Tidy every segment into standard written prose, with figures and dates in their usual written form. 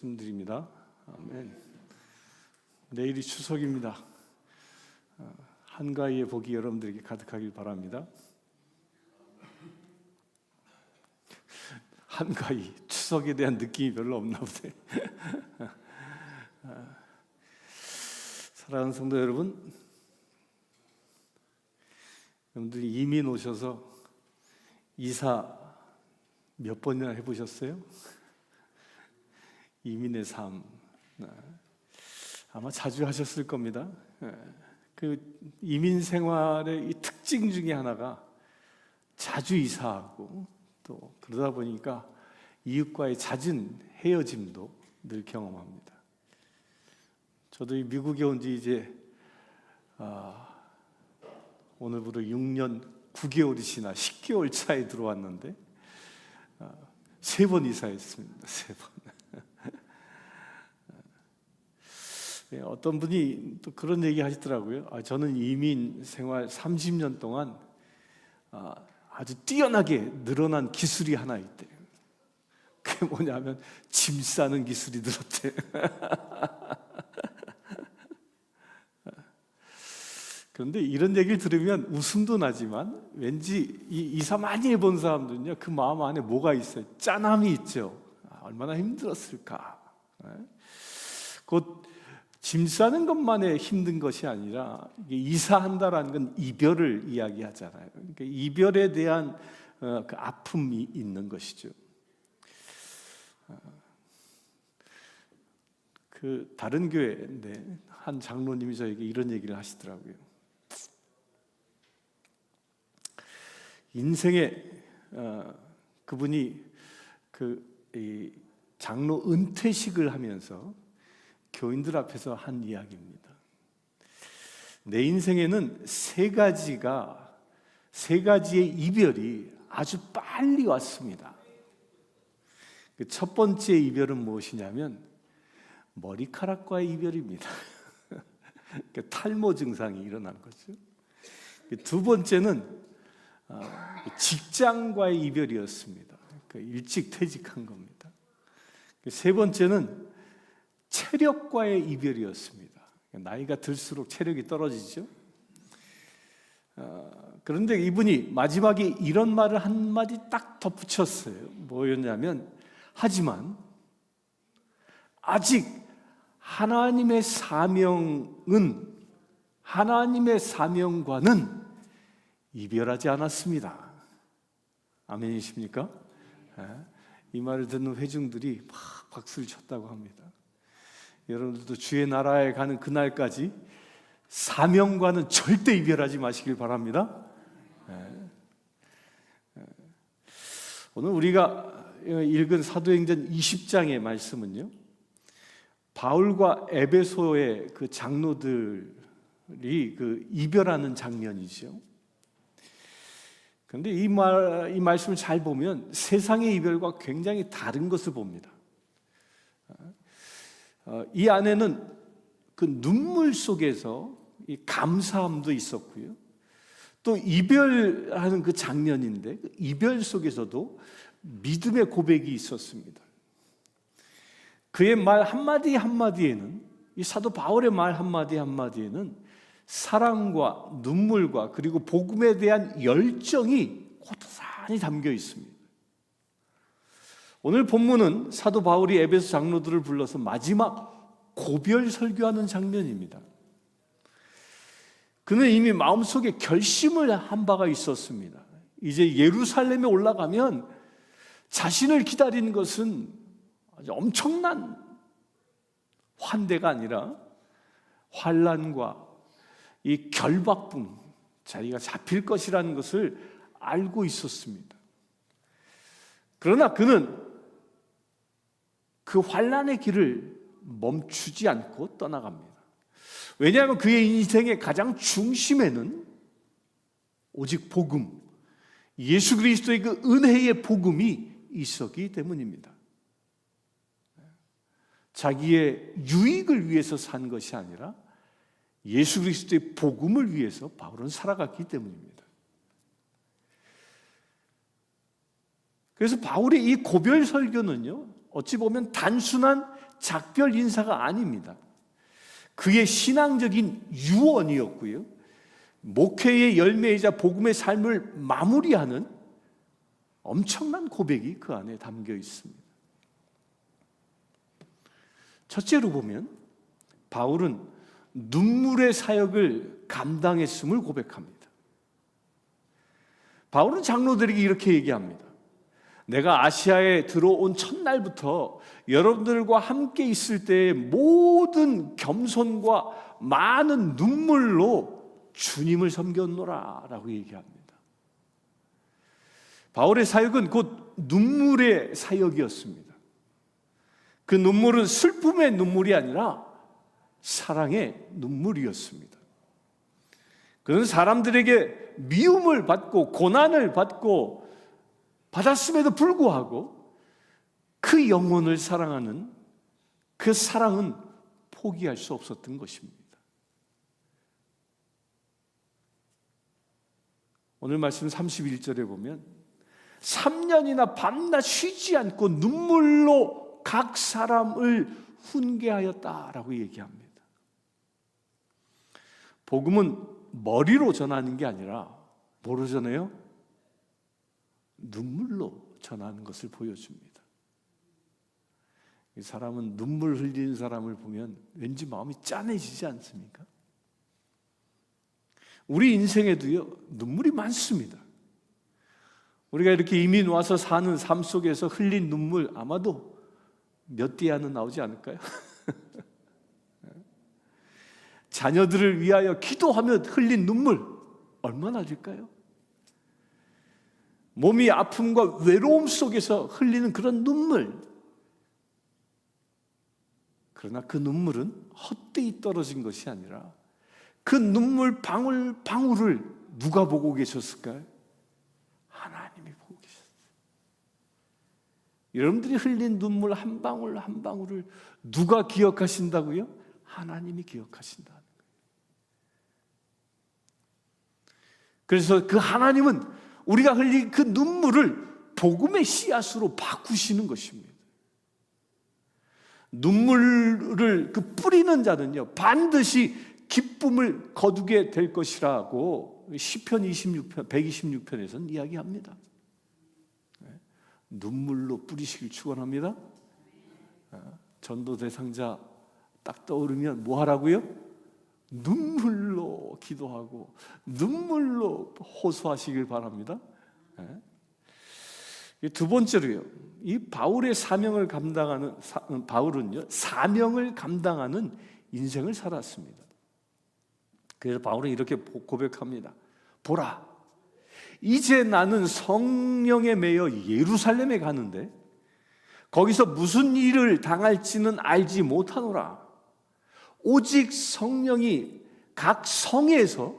말씀드립니다. 아멘. 내일이 추석입니다. 한가위의 복이 여러분들에게 가득하길 바랍니다. 한가위, 추석에 대한 느낌이 별로 없나 보네. 사랑하는 성도 여러분, 여러분들이 이민 오셔서 이사 몇 번이나 해보셨어요? 이민의 삶 아마 자주 하셨을 겁니다. 그 이민 생활의 이 특징 중에 하나가 자주 이사하고 또 그러다 보니까 이웃과의 잦은 헤어짐도 늘 경험합니다. 저도 이 미국에 온 지 이제 오늘부로 6년 9개월이 지나 10개월 차에 들어왔는데 3번 이사했습니다. 3번. 어떤 분이 또 그런 얘기 하시더라고요. 저는 이민 생활 30년 동안 아주 뛰어나게 늘어난 기술이 하나 있대요. 그게 뭐냐면 짐 싸는 기술이 늘었대. 그런데 이런 얘기를 들으면 웃음도 나지만 왠지 이사 많이 해본 사람들은요, 그 마음 안에 뭐가 있어요? 짠함이 있죠. 얼마나 힘들었을까. 곧 짐 싸는 것만의 힘든 것이 아니라 이사한다라는 건 이별을 이야기하잖아요. 그러니까 이별에 대한 그 아픔이 있는 것이죠. 그 다른 교회인데 한 장로님이 저에게 이런 얘기를 하시더라고요. 인생에 그분이 이 장로 은퇴식을 하면서 교인들 앞에서 한 이야기입니다. 내 인생에는 세 가지의 이별이 아주 빨리 왔습니다. 첫 번째 이별은 무엇이냐면 머리카락과의 이별입니다. 탈모 증상이 일어난 거죠. 두 번째는 직장과의 이별이었습니다. 일찍 퇴직한 겁니다. 세 번째는 체력과의 이별이었습니다. 나이가 들수록 체력이 떨어지죠. 그런데 이분이 마지막에 이런 말을 한마디 딱 덧붙였어요. 뭐였냐면, 하지만 아직 하나님의 사명과는 이별하지 않았습니다. 아멘이십니까? 이 말을 듣는 회중들이 막 박수를 쳤다고 합니다. 여러분들도 주의 나라에 가는 그날까지 사명과는 절대 이별하지 마시길 바랍니다. 오늘 우리가 읽은 사도행전 20장의 말씀은요, 바울과 에베소의 그 장로들이 그 이별하는 장면이죠. 그런데 이 말씀을 잘 보면 세상의 이별과 굉장히 다른 것을 봅니다. 이 안에는 그 눈물 속에서 이 감사함도 있었고요. 또 이별하는 그 장면인데 그 이별 속에서도 믿음의 고백이 있었습니다. 그의 말 한마디 한마디에는, 이 사도 바울의 말 한마디 한마디에는 사랑과 눈물과 그리고 복음에 대한 열정이 고스란히 담겨 있습니다. 오늘 본문은 사도 바울이 에베소 장로들을 불러서 마지막 고별 설교하는 장면입니다. 그는 이미 마음속에 결심을 한 바가 있었습니다. 이제 예루살렘에 올라가면 자신을 기다리는 것은 아주 엄청난 환대가 아니라 환난과 이 결박분, 자기가 잡힐 것이라는 것을 알고 있었습니다. 그러나 그는 그 환난의 길을 멈추지 않고 떠나갑니다. 왜냐하면 그의 인생의 가장 중심에는 오직 복음, 예수 그리스도의 그 은혜의 복음이 있었기 때문입니다. 자기의 유익을 위해서 산 것이 아니라 예수 그리스도의 복음을 위해서 바울은 살아갔기 때문입니다. 그래서 바울의 이 고별 설교는요, 어찌 보면 단순한 작별 인사가 아닙니다. 그의 신앙적인 유언이었고요, 목회의 열매이자 복음의 삶을 마무리하는 엄청난 고백이 그 안에 담겨 있습니다. 첫째로 보면 바울은 눈물의 사역을 감당했음을 고백합니다. 바울은 장로들에게 이렇게 얘기합니다. 내가 아시아에 들어온 첫날부터 여러분들과 함께 있을 때의 모든 겸손과 많은 눈물로 주님을 섬겼노라 라고 얘기합니다. 바울의 사역은 곧 눈물의 사역이었습니다. 그 눈물은 슬픔의 눈물이 아니라 사랑의 눈물이었습니다. 그는 사람들에게 미움을 받고 고난을 받고 받았음에도 불구하고 그 영혼을 사랑하는 그 사랑은 포기할 수 없었던 것입니다. 오늘 말씀 31절에 보면 3년이나 밤낮 쉬지 않고 눈물로 각 사람을 훈계하였다라고 얘기합니다. 복음은 머리로 전하는 게 아니라 뭐로 전해요? 눈물로 전하는 것을 보여줍니다. 이 사람은 눈물 흘리는 사람을 보면 왠지 마음이 짠해지지 않습니까? 우리 인생에도요, 눈물이 많습니다. 우리가 이렇게 이민 와서 사는 삶 속에서 흘린 눈물 아마도 몇 滴안은 나오지 않을까요? 자녀들을 위하여 기도하며 흘린 눈물 얼마나 될까요? 몸이 아픔과 외로움 속에서 흘리는 그런 눈물. 그러나 그 눈물은 헛되이 떨어진 것이 아니라 그 눈물 방울 방울을 누가 보고 계셨을까요? 하나님이 보고 계셨어요. 여러분들이 흘린 눈물 한 방울 한 방울을 누가 기억하신다고요? 하나님이 기억하신다는 거예요. 그래서 그 하나님은 우리가 흘린 그 눈물을 복음의 씨앗으로 바꾸시는 것입니다. 눈물을 그 뿌리는 자는요, 반드시 기쁨을 거두게 될 것이라고 시편 126편에서는 이야기합니다. 눈물로 뿌리시길 축원합니다. 전도 대상자 딱 떠오르면 뭐 하라고요? 눈물로 기도하고 눈물로 호소하시길 바랍니다. 두 번째로요, 이 바울의 사명을 감당하는 바울은요, 사명을 감당하는 인생을 살았습니다. 그래서 바울은 이렇게 고백합니다. 보라, 이제 나는 성령에 매여 예루살렘에 가는데 거기서 무슨 일을 당할지는 알지 못하노라. 오직 성령이 각 성에서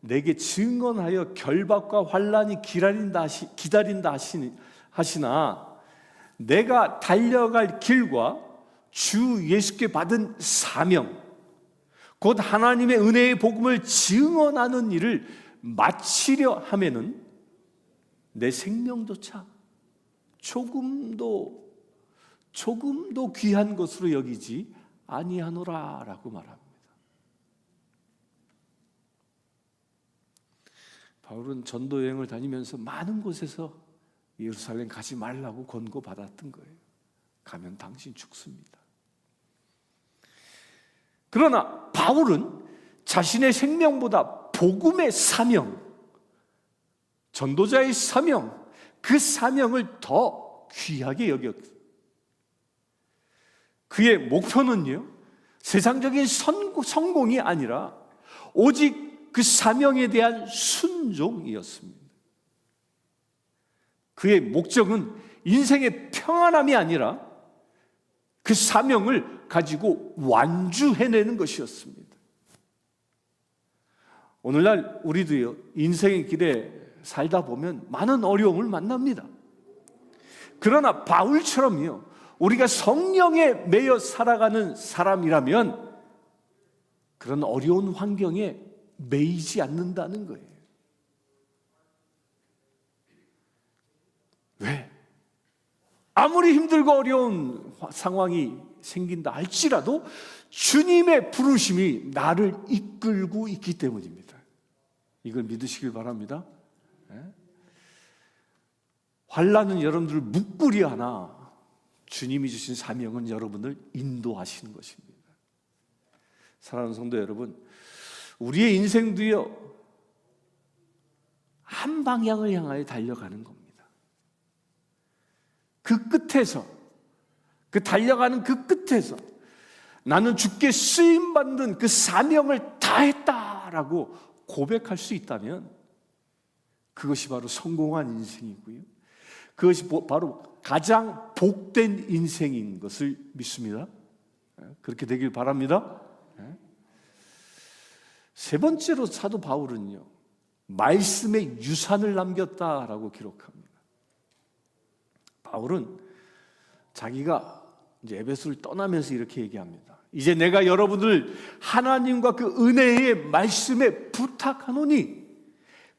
내게 증언하여 결박과 환난이 기다린다 하시나 내가 달려갈 길과 주 예수께 받은 사명, 곧 하나님의 은혜의 복음을 증언하는 일을 마치려 하면은 내 생명조차 조금도 귀한 것으로 여기지 아니하노라라고 말합니다. 바울은 전도 여행을 다니면서 많은 곳에서 예루살렘 가지 말라고 권고받았던 거예요. 가면 당신 죽습니다. 그러나 바울은 자신의 생명보다 복음의 사명, 전도자의 사명, 그 사명을 더 귀하게 여겼어요. 그의 목표는요, 세상적인 성공이 아니라 오직 그 사명에 대한 순종이었습니다. 그의 목적은 인생의 평안함이 아니라 그 사명을 가지고 완주해내는 것이었습니다. 오늘날 우리도요, 인생의 길에 살다 보면 많은 어려움을 만납니다. 그러나 바울처럼요, 우리가 성령에 매여 살아가는 사람이라면 그런 어려운 환경에 매이지 않는다는 거예요. 왜? 아무리 힘들고 어려운 상황이 생긴다 할지라도 주님의 부르심이 나를 이끌고 있기 때문입니다. 이걸 믿으시길 바랍니다. 환난은 여러분들을 묶으려 하나 주님이 주신 사명은 여러분을 인도하시는 것입니다. 사랑하는 성도 여러분, 우리의 인생도요 한 방향을 향하여 달려가는 겁니다. 그 끝에서, 그 달려가는 그 끝에서 나는 주께 쓰임받는 그 사명을 다했다라고 고백할 수 있다면 그것이 바로 성공한 인생이고요, 그것이 바로 가장 복된 인생인 것을 믿습니다. 그렇게 되길 바랍니다. 세 번째로 사도 바울은요, 말씀의 유산을 남겼다라고 기록합니다. 바울은 자기가 이제 에베소를 떠나면서 이렇게 얘기합니다. 이제 내가 여러분들 하나님과 그 은혜의 말씀에 부탁하노니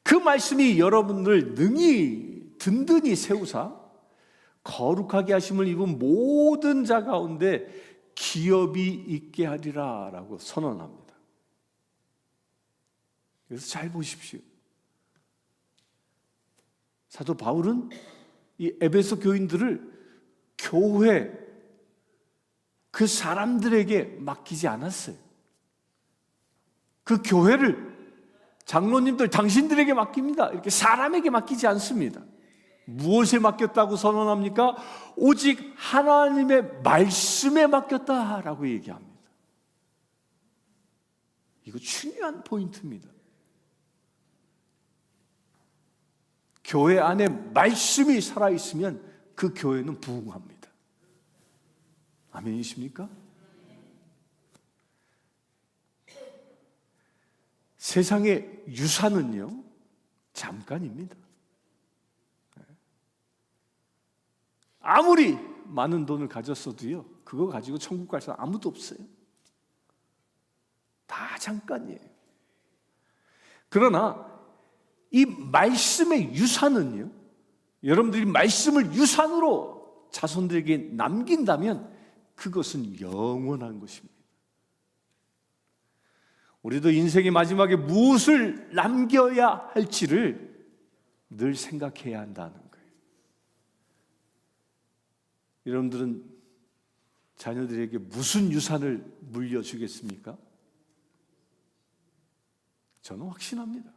그 말씀이 여러분들 능히 든든히 세우사 거룩하게 하심을 입은 모든 자 가운데 기업이 있게 하리라 라고 선언합니다. 그래서 잘 보십시오. 사도 바울은 이 에베소 교인들을 교회 그 사람들에게 맡기지 않았어요. 그 교회를 장로님들 당신들에게 맡깁니다. 이렇게 사람에게 맡기지 않습니다. 무엇에 맡겼다고 선언합니까? 오직 하나님의 말씀에 맡겼다라고 얘기합니다. 이거 중요한 포인트입니다. 교회 안에 말씀이 살아있으면 그 교회는 부흥합니다. 아멘이십니까? 세상의 유산은요 잠깐입니다. 아무리 많은 돈을 가졌어도요 그거 가지고 천국 갈 사람 아무도 없어요. 다 잠깐이에요. 그러나 이 말씀의 유산은요, 여러분들이 말씀을 유산으로 자손들에게 남긴다면 그것은 영원한 것입니다. 우리도 인생의 마지막에 무엇을 남겨야 할지를 늘 생각해야 한다는 거예요. 여러분들은 자녀들에게 무슨 유산을 물려주겠습니까? 저는 확신합니다.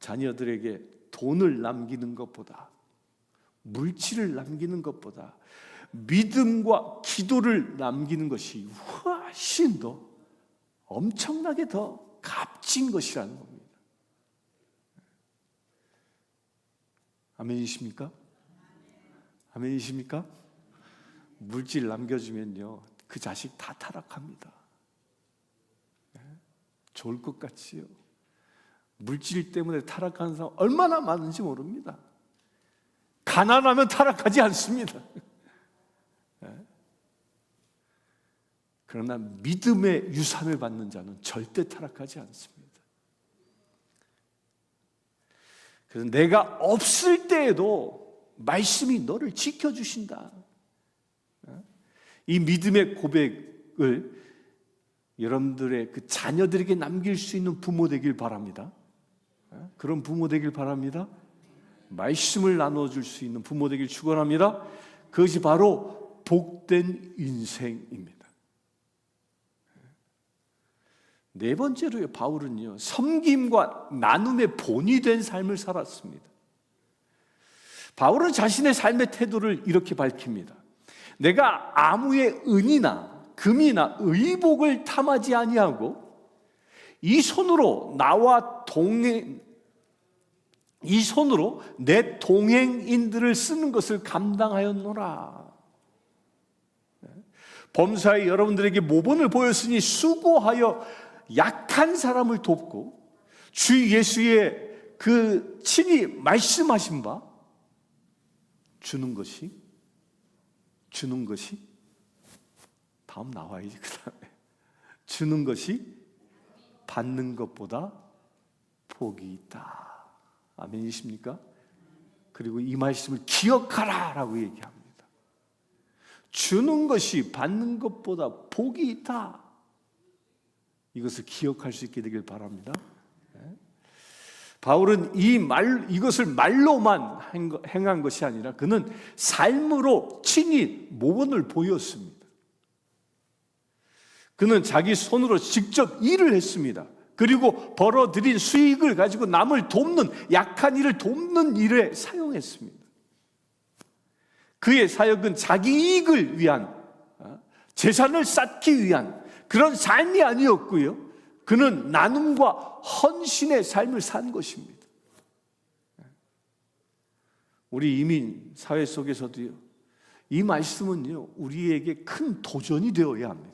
자녀들에게 돈을 남기는 것보다, 물질을 남기는 것보다 믿음과 기도를 남기는 것이 훨씬 더 엄청나게 더 값진 것이라는 겁니다. 아멘이십니까? 아멘이십니까? 물질 남겨주면요 그 자식 다 타락합니다. 좋을 것 같지요? 물질 때문에 타락하는 사람 얼마나 많은지 모릅니다. 가난하면 타락하지 않습니다. 그러나 믿음의 유산을 받는 자는 절대 타락하지 않습니다. 그래서 내가 없을 때에도 말씀이 너를 지켜주신다. 이 믿음의 고백을 여러분들의 그 자녀들에게 남길 수 있는 부모 되길 바랍니다. 그런 부모 되길 바랍니다. 말씀을 나눠줄 수 있는 부모 되길 축원합니다. 그것이 바로 복된 인생입니다. 네 번째로요, 바울은요 섬김과 나눔의 본이 된 삶을 살았습니다. 바울은 자신의 삶의 태도를 이렇게 밝힙니다. 내가 아무의 은이나 금이나 의복을 탐하지 아니하고 이 손으로 내 동행인들을 쓰는 것을 감당하였노라. 범사에 여러분들에게 모본을 보였으니 수고하여 약한 사람을 돕고 주 예수의 그 친히 말씀하신 바 주는 것이 다음 나와야지. 그 다음에 주는 것이 받는 것보다 복이 있다. 아멘이십니까? 그리고 이 말씀을 기억하라 라고 얘기합니다. 주는 것이 받는 것보다 복이 있다. 이것을 기억할 수 있게 되길 바랍니다. 바울은 이것을 말로만 행한 것이 아니라 그는 삶으로 친히 모범을 보였습니다. 그는 자기 손으로 직접 일을 했습니다. 그리고 벌어들인 수익을 가지고 남을 돕는, 약한 이를 돕는 일에 사용했습니다. 그의 사역은 자기 이익을 위한, 재산을 쌓기 위한 그런 삶이 아니었고요. 그는 나눔과 헌신의 삶을 산 것입니다. 우리 이민 사회 속에서도요, 이 말씀은요, 우리에게 큰 도전이 되어야 합니다.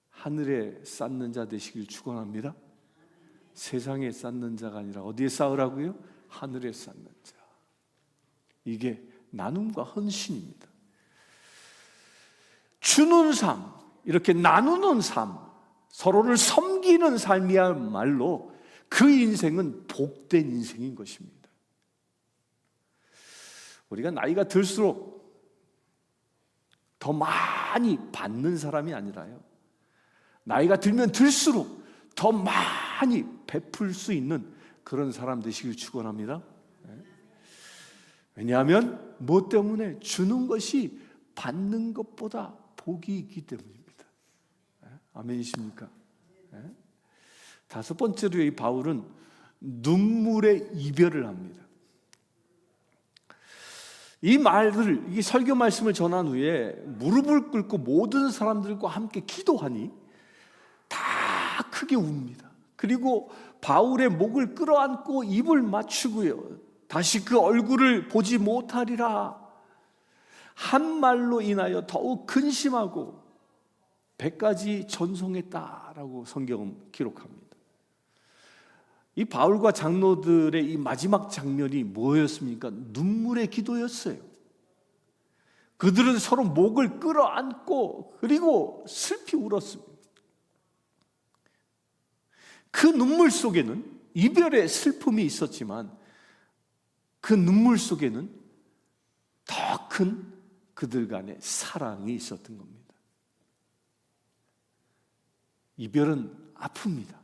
하늘에 쌓는 자 되시길 축원합니다. 세상에 쌓는 자가 아니라 어디에 쌓으라고요? 하늘에 쌓는 자. 이게 나눔과 헌신입니다. 주는 삶, 이렇게 나누는 삶, 서로를 섬기는 삶이야말로 그 인생은 복된 인생인 것입니다. 우리가 나이가 들수록 더 많이 받는 사람이 아니라요, 나이가 들면 들수록 더 많이 베풀 수 있는 그런 사람 되시길 축원합니다. 왜냐하면 뭐 때문에? 주는 것이 받는 것보다 복이 있기 때문입니다. 아멘이십니까? 다섯 번째로 이 바울은 눈물의 이별을 합니다. 이 말을, 이 설교 말씀을 전한 후에 무릎을 꿇고 모든 사람들과 함께 기도하니 다 크게 웁니다. 그리고 바울의 목을 끌어안고 입을 맞추고요, 다시 그 얼굴을 보지 못하리라 한 말로 인하여 더욱 근심하고 배까지 전송했다라고 성경은 기록합니다. 이 바울과 장로들의 이 마지막 장면이 뭐였습니까? 눈물의 기도였어요. 그들은 서로 목을 끌어안고 그리고 슬피 울었습니다. 그 눈물 속에는 이별의 슬픔이 있었지만 그 눈물 속에는 더 큰 그들 간의 사랑이 있었던 겁니다. 이별은 아픕니다.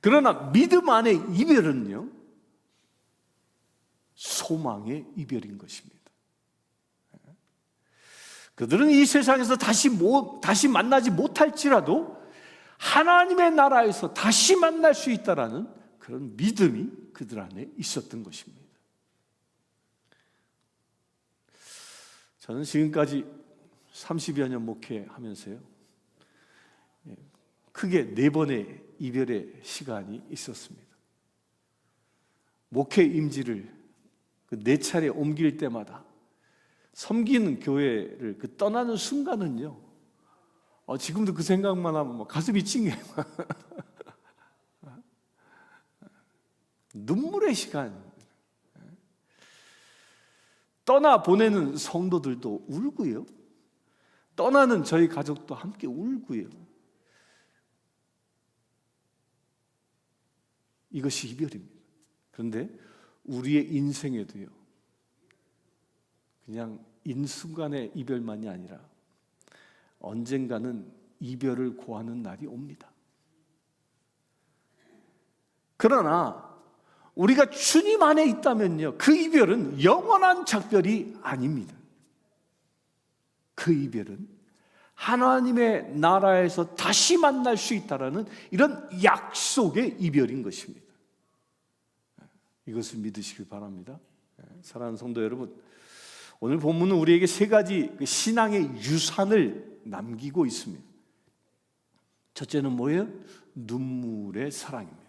그러나 믿음 안의 이별은요, 소망의 이별인 것입니다. 그들은 이 세상에서 다시 만나지 못할지라도 하나님의 나라에서 다시 만날 수 있다라는 그런 믿음이 그들 안에 있었던 것입니다. 저는 지금까지 30여 년 목회하면서요, 크게 4번의 이별의 시간이 있었습니다. 목회 임지를 그 4차례 옮길 때마다 섬기는 교회를 그 떠나는 순간은요, 지금도 그 생각만 하면 가슴이 찡해요. 눈물의 시간. 떠나 보내는 성도들도 울고요, 떠나는 저희 가족도 함께 울고요. 이것이 이별입니다. 그런데 우리의 인생에도요, 그냥 인순간의 이별만이 아니라 언젠가는 이별을 고하는 날이 옵니다. 그러나 우리가 주님 안에 있다면요, 그 이별은 영원한 작별이 아닙니다. 그 이별은 하나님의 나라에서 다시 만날 수 있다라는 이런 약속의 이별인 것입니다. 이것을 믿으시길 바랍니다. 사랑하는 성도 여러분, 오늘 본문은 우리에게 3가지 신앙의 유산을 남기고 있습니다. 첫째는 뭐예요? 눈물의 사랑입니다.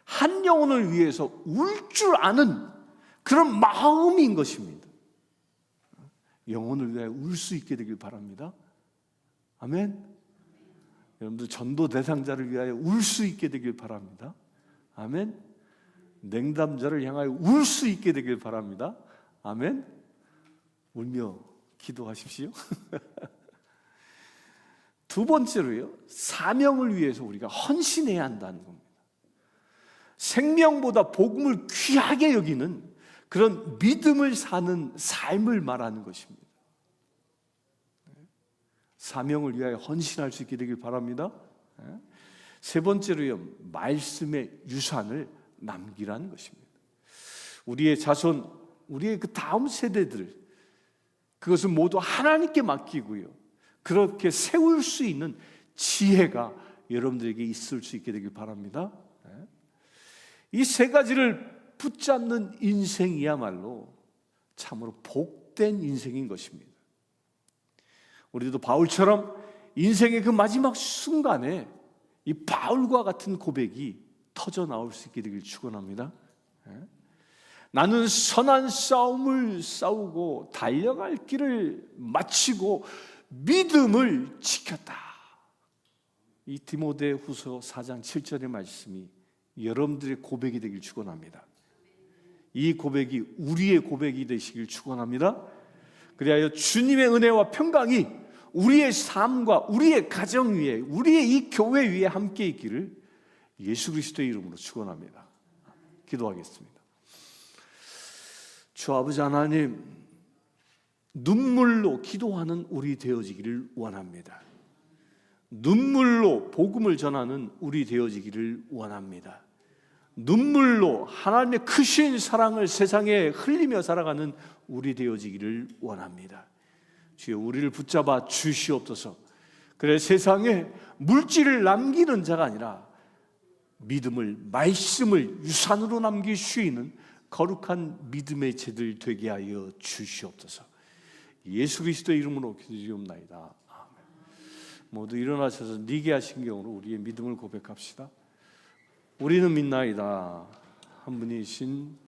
한 영혼을 위해서 울 줄 아는 그런 마음인 것입니다. 영혼을 위하여 울 수 있게 되길 바랍니다. 아멘. 여러분들 전도 대상자를 위하여 울 수 있게 되길 바랍니다. 아멘. 냉담자를 향하여 울 수 있게 되길 바랍니다. 아멘. 울며 기도하십시오. 두 번째로요, 사명을 위해서 우리가 헌신해야 한다는 겁니다. 생명보다 복음을 귀하게 여기는 그런 믿음을 사는 삶을 말하는 것입니다. 사명을 위하여 헌신할 수 있게 되길 바랍니다. 세 번째로요, 말씀의 유산을 남기라는 것입니다. 우리의 자손, 우리의 그 다음 세대들, 그것을 모두 하나님께 맡기고요, 그렇게 세울 수 있는 지혜가 여러분들에게 있을 수 있게 되길 바랍니다. 이 세 가지를 붙잡는 인생이야말로 참으로 복된 인생인 것입니다. 우리도 바울처럼 인생의 그 마지막 순간에 이 바울과 같은 고백이 터져 나올 수 있게 되길 축원합니다. 나는 선한 싸움을 싸우고 달려갈 길을 마치고 믿음을 지켰다. 이 디모데후서 4장 7절의 말씀이 여러분들의 고백이 되길 축원합니다. 이 고백이 우리의 고백이 되시길 축원합니다. 그리하여 주님의 은혜와 평강이 우리의 삶과 우리의 가정 위에, 우리의 이 교회 위에 함께 있기를 예수 그리스도의 이름으로 축원합니다. 기도하겠습니다. 주 아버지 하나님, 눈물로 기도하는 우리 되어지기를 원합니다. 눈물로 복음을 전하는 우리 되어지기를 원합니다. 눈물로 하나님의 크신 사랑을 세상에 흘리며 살아가는 우리 되어지기를 원합니다. 주여, 우리를 붙잡아 주시옵소서. 그래, 세상에 물질을 남기는 자가 아니라 믿음을, 말씀을 유산으로 남길 수 있는 거룩한 믿음의 제들 되게 하여 주시옵소서. 예수 그리스도의 이름으로 기도드리옵나이다. 아멘. 모두 일어나셔서 니게하신 경우로 우리의 믿음을 고백합시다. 우리는 믿나이다. 한 분이신